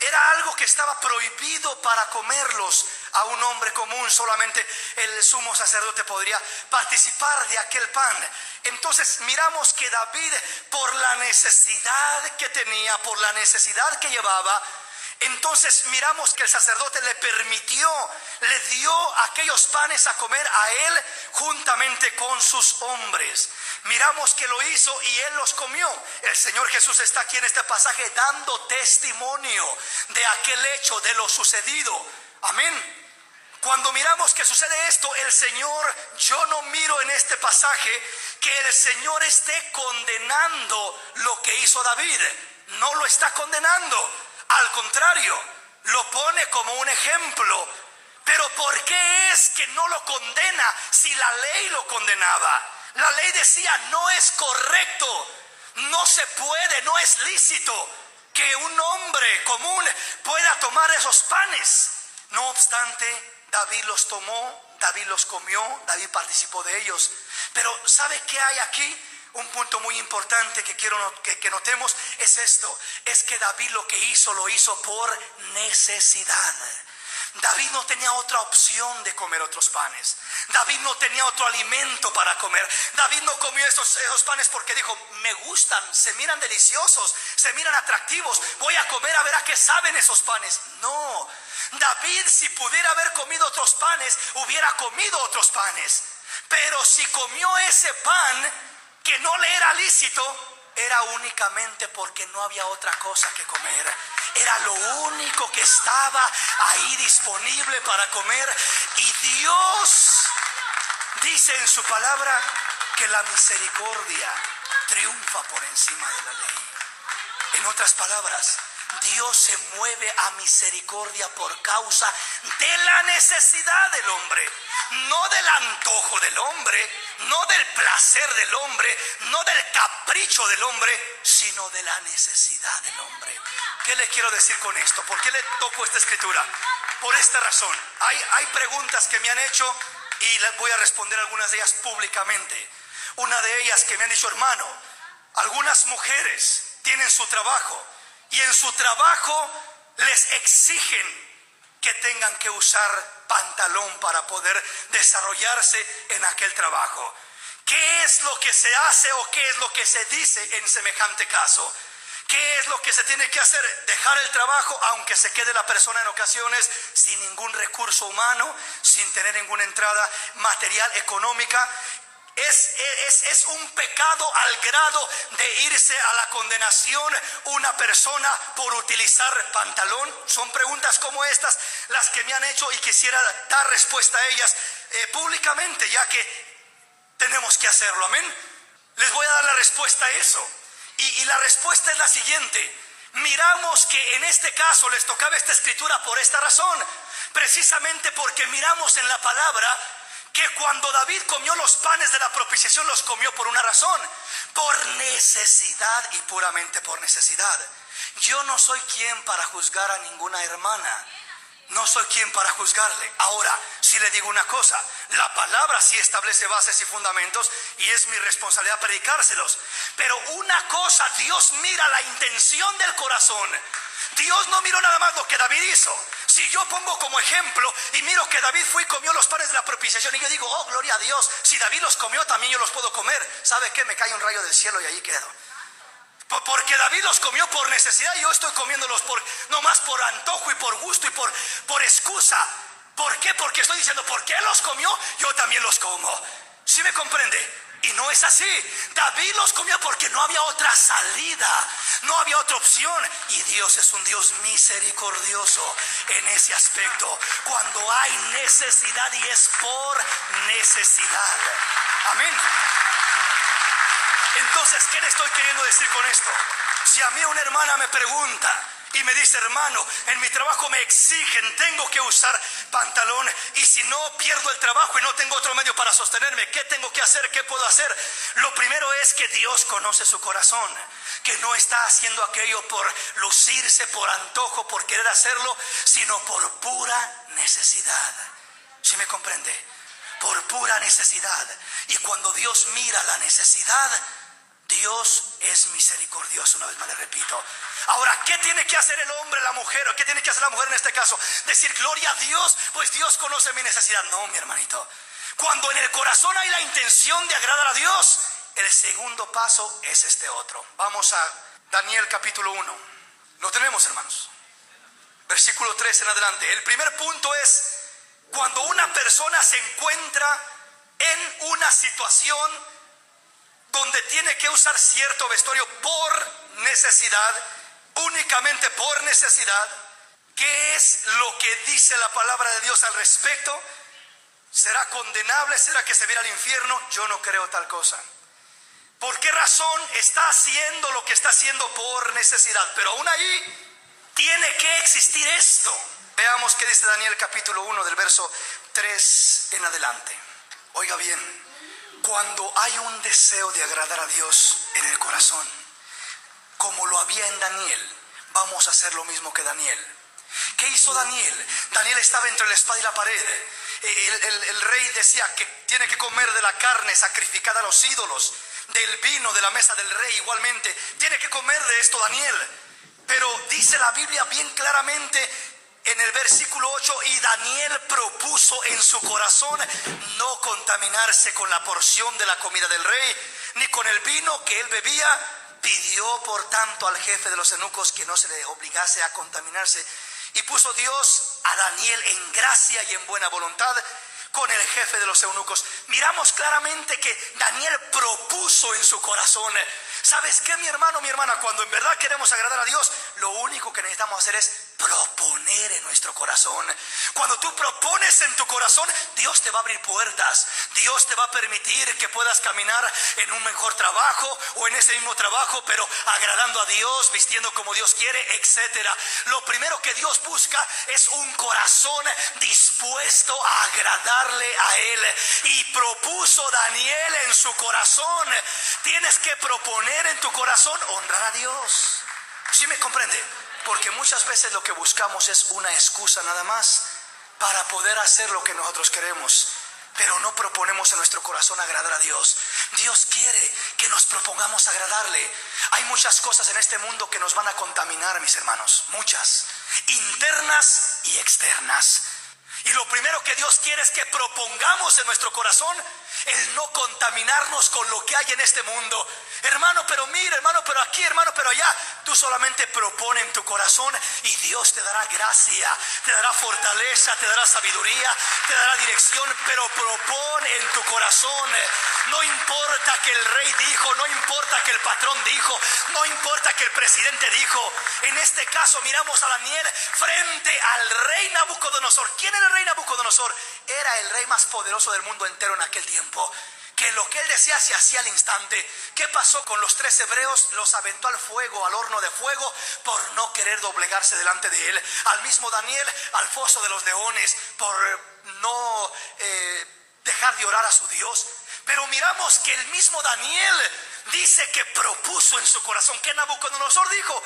Era algo que estaba prohibido para comerlos a un hombre común. Solamente el sumo sacerdote podría participar de aquel pan. Entonces miramos que David, por la necesidad que tenía, por la necesidad que llevaba, entonces miramos que el sacerdote le permitió, le dio aquellos panes a comer a él juntamente con sus hombres. Miramos que lo hizo y él los comió. El Señor Jesús está aquí en este pasaje dando testimonio de aquel hecho, de lo sucedido. Amén. Cuando miramos que sucede esto, el Señor, yo no miro en este pasaje que el Señor esté condenando lo que hizo David. No lo está condenando. Al contrario, lo pone como un ejemplo. Pero ¿por qué es que no lo condena si la ley lo condenaba? La ley decía, no es correcto, no se puede, no es lícito que un hombre común pueda tomar esos panes. No obstante, David los tomó, David los comió, David participó de ellos. Pero ¿sabe qué hay aquí? Un punto muy importante que quiero que notemos es esto. Es que David lo que hizo, lo hizo por necesidad. David no tenía otra opción de comer otros panes. David no tenía otro alimento para comer. David no comió esos panes porque dijo, me gustan, se miran deliciosos, se miran atractivos, voy a comer a ver a qué saben esos panes. No, David, si pudiera haber comido otros panes, hubiera comido otros panes. Pero si comió ese pan que no le era lícito, era únicamente porque no había otra cosa que comer. Era lo único que estaba ahí disponible para comer. Y Dios dice en su palabra que la misericordia triunfa por encima de la ley. En otras palabras, Dios se mueve a misericordia por causa de la necesidad del hombre, no del antojo del hombre, no del placer del hombre, no del capricho del hombre, sino de la necesidad del hombre. ¿Qué le quiero decir con esto? ¿Por qué le toco esta escritura? Por esta razón. Hay preguntas que me han hecho y les voy a responder algunas de ellas públicamente. Una de ellas que me han dicho, hermano, algunas mujeres tienen su trabajo y en su trabajo les exigen que tengan que usar pantalón para poder desarrollarse en aquel trabajo. ¿Qué es lo que se hace o qué es lo que se dice en semejante caso? ¿Qué es lo que se tiene que hacer? Dejar el trabajo, aunque se quede la persona en ocasiones sin ningún recurso humano, sin tener ninguna entrada material, económica. Es un pecado al grado de irse a la condenación una persona por utilizar pantalón. Son preguntas como estas las que me han hecho y quisiera dar respuesta a ellas públicamente, ya que tenemos que hacerlo. Amén. Les voy a dar la respuesta a eso. Y la respuesta es la siguiente. Miramos que en este caso les tocaba esta escritura por esta razón, precisamente porque miramos en la palabra que cuando David comió los panes de la propiciación, los comió por una razón, por necesidad y puramente por necesidad. Yo no soy quien para juzgar a ninguna hermana, no soy quien para juzgarle. Ahora, si le digo una cosa, la palabra sí establece bases y fundamentos y es mi responsabilidad predicárselos. Pero una cosa, Dios mira la intención del corazón. Dios no miró nada más lo que David hizo. Si yo pongo como ejemplo y miro que David fue y comió los panes de la propiciación y yo digo, oh, gloria a Dios, si David los comió también yo los puedo comer. ¿Sabe qué? Me cae un rayo del cielo y ahí quedo. Porque David los comió por necesidad y yo estoy comiéndolos no más por antojo y por gusto y por excusa. ¿Por qué? Porque estoy diciendo, porque Él los comió, yo también los como. ¿Sí me comprende? Y no es así. David los comió porque no había otra salida, no había otra opción. Y Dios es un Dios misericordioso en ese aspecto. Cuando hay necesidad, y es por necesidad. Amén. Entonces, ¿qué le estoy queriendo decir con esto? Si a mí una hermana me pregunta y me dice, hermano, en mi trabajo me exigen, tengo que usar pantalón, y si no pierdo el trabajo y no tengo otro medio para sostenerme, ¿qué tengo que hacer? ¿Qué puedo hacer? Lo primero es que Dios conoce su corazón, que no está haciendo aquello por lucirse, por antojo, por querer hacerlo, sino por pura necesidad. ¿Sí me comprende? Por pura necesidad. Y cuando Dios mira la necesidad, Dios es misericordioso. Una vez más le repito. Ahora, ¿qué tiene que hacer el hombre, la mujer? ¿O qué tiene que hacer la mujer en este caso? Decir gloria a Dios, pues Dios conoce mi necesidad. No, mi hermanito. Cuando en el corazón hay la intención de agradar a Dios, el segundo paso es este otro. Vamos a Daniel capítulo 1. Lo tenemos, hermanos. Versículo 3 en adelante. El primer punto es cuando una persona se encuentra en una situación donde tiene que usar cierto vestuario por necesidad, únicamente por necesidad. ¿Qué es lo que dice la palabra de Dios al respecto? ¿Será condenable? ¿Será que se viera al infierno? Yo no creo tal cosa. ¿Por qué razón está haciendo lo que está haciendo? Por necesidad. Pero aún ahí tiene que existir esto. Veamos qué dice Daniel capítulo 1 del verso 3 en adelante. Oiga bien. Cuando hay un deseo de agradar a Dios en el corazón, como lo había en Daniel, vamos a hacer lo mismo que Daniel. ¿Qué hizo Daniel? Daniel estaba entre la espada y la pared. El rey decía que tiene que comer de la carne sacrificada a los ídolos, del vino de la mesa del rey igualmente. Tiene que comer de esto Daniel. Pero dice la Biblia bien claramente en el versículo 8, y Daniel propuso en su corazón no contaminarse con la porción de la comida del rey, ni con el vino que él bebía. Pidió por tanto al jefe de los eunucos que no se le obligase a contaminarse, y puso Dios a Daniel en gracia y en buena voluntad con el jefe de los eunucos. Miramos claramente que Daniel propuso en su corazón. ¿Sabes qué, mi hermano, mi hermana? Cuando en verdad queremos agradar a Dios, lo único que necesitamos hacer es proponer en nuestro corazón. Cuando tú propones en tu corazón, Dios te va a abrir puertas. Dios te va a permitir que puedas caminar en un mejor trabajo o en ese mismo trabajo, pero agradando a Dios, vistiendo como Dios quiere, etcétera. Lo primero que Dios busca es un corazón dispuesto a agradarle a Él. Y propuso Daniel en su corazón. Tienes que proponer en tu corazón honrar a Dios. ¿Sí me comprende? Porque muchas veces lo que buscamos es una excusa nada más para poder hacer lo que nosotros queremos, pero no proponemos en nuestro corazón agradar a Dios. Dios quiere que nos propongamos agradarle. Hay muchas cosas en este mundo que nos van a contaminar, mis hermanos, muchas, internas y externas. Y lo primero que Dios quiere es que propongamos en nuestro corazón el no contaminarnos con lo que hay en este mundo. Hermano, pero mira, hermano, pero aquí, hermano, pero allá. Tú solamente propone en tu corazón y Dios te dará gracia, te dará fortaleza, te dará sabiduría, te dará dirección. Pero propone en tu corazón. No importa que el rey dijo, no importa que el patrón dijo, no importa que el presidente dijo. En este caso miramos a Daniel frente al rey Nabucodonosor. ¿Quién era el rey Nabucodonosor? Era el rey más poderoso del mundo entero en aquel tiempo, que lo que él decía se hacía al instante. ¿Qué pasó con los 3 hebreos? Los aventó al fuego, al horno de fuego, por no querer doblegarse delante de él. Al mismo Daniel, al foso de los leones, por no dejar de orar a su Dios. Pero miramos que el mismo Daniel dice que propuso en su corazón. ¿Qué Nabucodonosor dijo?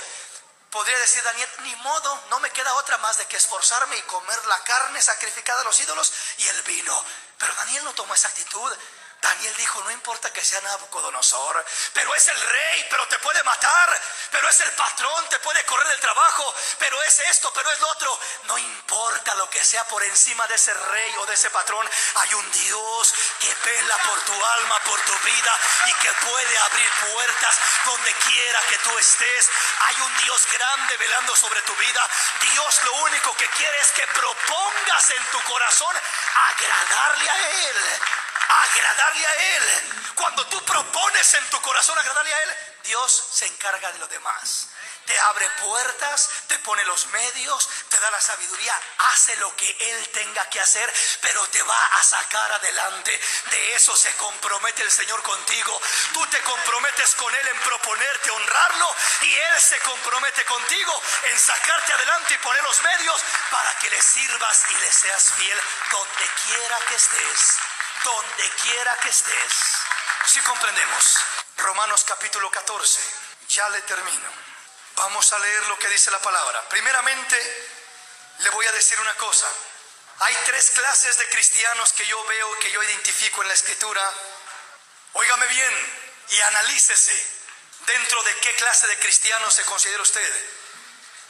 Podría decir Daniel, ni modo, no me queda otra más de que esforzarme y comer la carne sacrificada a los ídolos y el vino. Pero Daniel no tomó esa actitud. Daniel dijo, no importa que sea Nabucodonosor, pero es el rey, pero te puede matar, pero es el patrón, te puede correr del trabajo, pero es esto, pero es lo otro. No importa lo que sea por encima de ese rey o de ese patrón, hay un Dios que vela por tu alma, por tu vida, y que puede abrir puertas donde quiera que tú estés. Hay un Dios grande velando sobre tu vida. Dios lo único que quiere es que propongas en tu corazón agradarle a Él. Agradarle a Él. Cuando tú propones en tu corazón agradarle a Él, Dios se encarga de lo demás. Te abre puertas, te pone los medios, te da la sabiduría, hace lo que Él tenga que hacer, pero te va a sacar adelante. De eso se compromete el Señor contigo. Tú te comprometes con Él en proponerte honrarlo, y Él se compromete contigo en sacarte adelante y poner los medios para que le sirvas y le seas fiel donde quiera que estés. Donde quiera que estés. Si comprendemos. Romanos capítulo 14. Ya le termino. Vamos a leer lo que dice la palabra. Primeramente, le voy a decir una cosa. Hay 3 clases de cristianos que yo veo, que yo identifico en la Escritura. Óigame bien y analícese dentro de qué clase de cristianos se considera usted.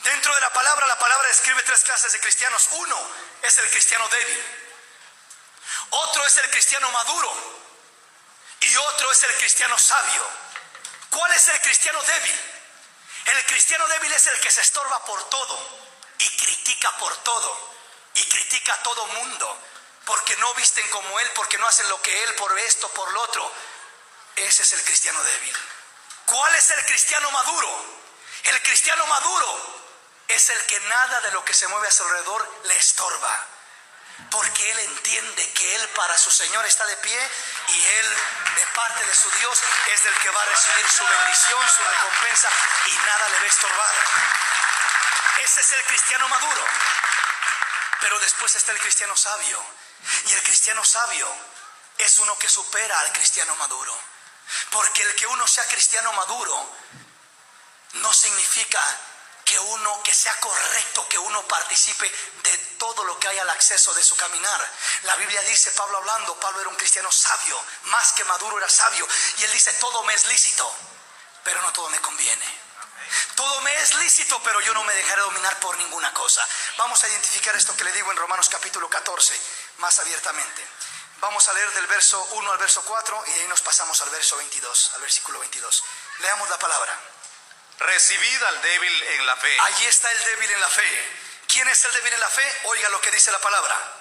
Dentro de la palabra describe 3 clases de cristianos. Uno es el cristiano débil. Otro es el cristiano maduro, y otro es el cristiano sabio. ¿Cuál es el cristiano débil? El cristiano débil es el que se estorba por todo y critica por todo y critica a todo mundo porque no visten como él, porque no hacen lo que él, por esto, por lo otro. Ese es el cristiano débil. ¿Cuál es el cristiano maduro? El cristiano maduro es el que nada de lo que se mueve a su alrededor le estorba, porque él entiende que él para su Señor está de pie, y él de parte de su Dios es del que va a recibir su bendición, su recompensa, y nada le va a estorbar. Ese es el cristiano maduro. Pero después está el cristiano sabio, y el cristiano sabio es uno que supera al cristiano maduro, porque el que uno sea cristiano maduro no significa que sea correcto que uno participe de todo lo que hay al acceso de su caminar. La Biblia dice, Pablo era un cristiano sabio, más que maduro, era sabio, y él dice, todo me es lícito, pero no todo me conviene. Todo me es lícito, pero yo no me dejaré dominar por ninguna cosa. Vamos a identificar esto que le digo en Romanos capítulo 14 más abiertamente. Vamos a leer del verso 1 al verso 4, y de ahí nos pasamos al verso 22, al versículo 22. Leamos la palabra. Recibid al débil en la fe. Allí está el débil en la fe. ¿Quién es el débil en la fe? Oiga lo que dice la palabra.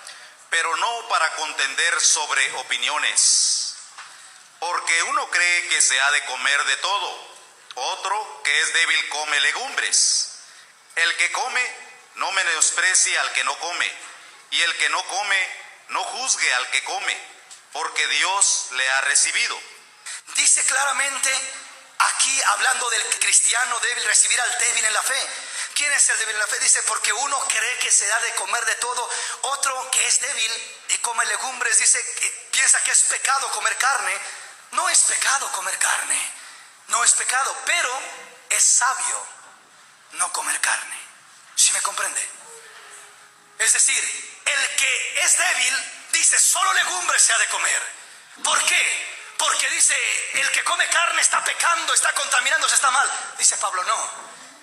Pero no para contender sobre opiniones, porque uno cree que se ha de comer de todo, otro que es débil come legumbres. El que come no menosprecie al que no come, y el que no come no juzgue al que come, porque Dios le ha recibido. Dice claramente aquí, hablando del cristiano débil, recibir al débil en la fe. ¿Quién es el débil en la fe? Dice, porque uno cree que se da de comer de todo, otro que es débil y come legumbres. Dice, piensa que es pecado comer carne. No es pecado comer carne, no es pecado, pero es sabio no comer carne. ¿Sí me comprende? Es decir, el que es débil dice, solo legumbres se ha de comer. ¿Por qué? Porque dice, el que come carne está pecando, está contaminando, está mal. Dice Pablo, no,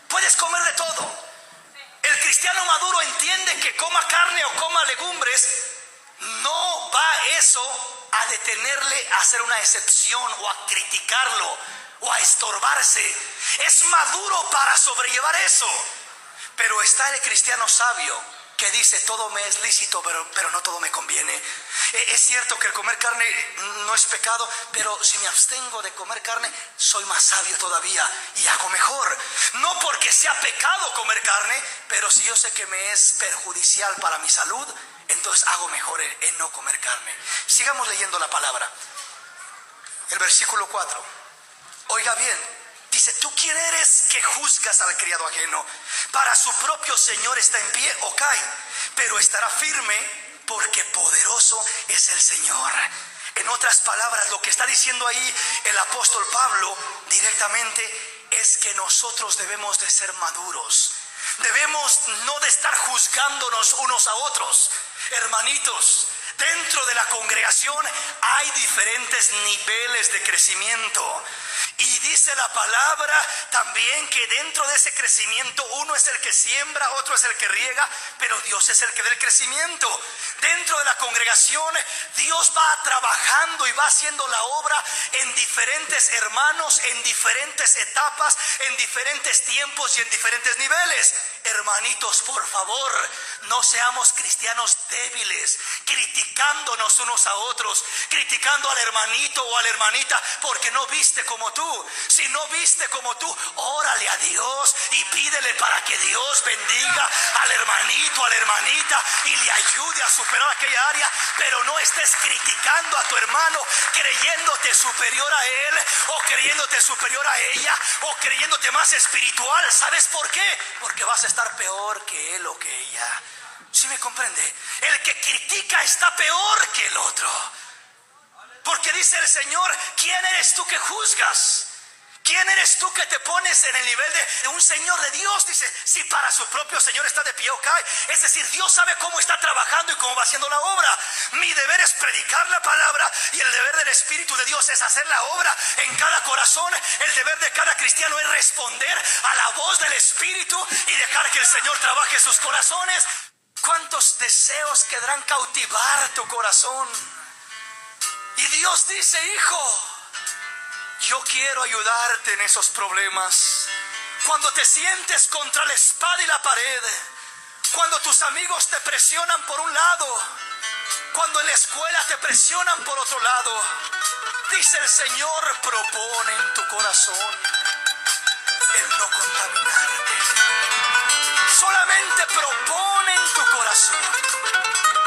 puedes comer de todo. El cristiano maduro entiende que coma carne o coma legumbres, no va eso a detenerle a hacer una excepción o a criticarlo o a estorbarse. Es maduro para sobrellevar eso. Pero está el cristiano sabio que dice, todo me es lícito, pero no todo me conviene. Es cierto que el comer carne no es pecado, pero si me abstengo de comer carne, soy más sabio todavía y hago mejor. No porque sea pecado comer carne, pero si yo sé que me es perjudicial para mi salud, entonces hago mejor en no comer carne. Sigamos leyendo la palabra. El versículo 4. Oiga bien. Dice, ¿tú quién eres que juzgas al criado ajeno? Para su propio Señor está en pie o cae, pero estará firme porque poderoso es el Señor. En otras palabras, lo que está diciendo ahí el apóstol Pablo directamente es que nosotros debemos de ser maduros. Debemos no de estar juzgándonos unos a otros. Hermanitos, Dentro de la congregación hay diferentes niveles de crecimiento. Y dice la palabra también que dentro de ese crecimiento uno es el que siembra, otro es el que riega, pero Dios es el que da el crecimiento. Dentro de la congregación Dios va trabajando y va haciendo la obra en diferentes hermanos, en diferentes etapas, en diferentes tiempos y en diferentes niveles. Hermanitos, por favor, no seamos cristianos débiles, criticándonos unos a otros, criticando al hermanito o a la hermanita porque no viste como tú. Si no viste como tú, órale a Dios y pídele para que Dios bendiga al hermanito, a la hermanita y le ayude a superar aquella área. Pero no estés criticando a tu hermano creyéndote superior a él o creyéndote superior a ella o creyéndote más espiritual. ¿Sabes por qué? Porque vas a estar peor que él o que ella. ¿Sí me comprende? El que critica está peor que el otro. Porque dice el Señor, ¿quién eres tú que juzgas? ¿Quién eres tú que te pones en el nivel de un Señor de Dios? Dice, si para su propio Señor está de pie o cae. Es decir, Dios sabe cómo está trabajando y cómo va haciendo la obra. Mi deber es predicar la palabra y el deber del Espíritu de Dios es hacer la obra en cada corazón. El deber de cada cristiano es responder a la voz del Espíritu y dejar que el Señor trabaje sus corazones. ¿Cuántos deseos querrán cautivar tu corazón? Y Dios dice, hijo, yo quiero ayudarte en esos problemas. Cuando te sientes contra la espada y la pared, cuando tus amigos te presionan por un lado, cuando en la escuela te presionan por otro lado, dice el Señor, propone en tu corazón el no contaminarte. Solamente propone en tu corazón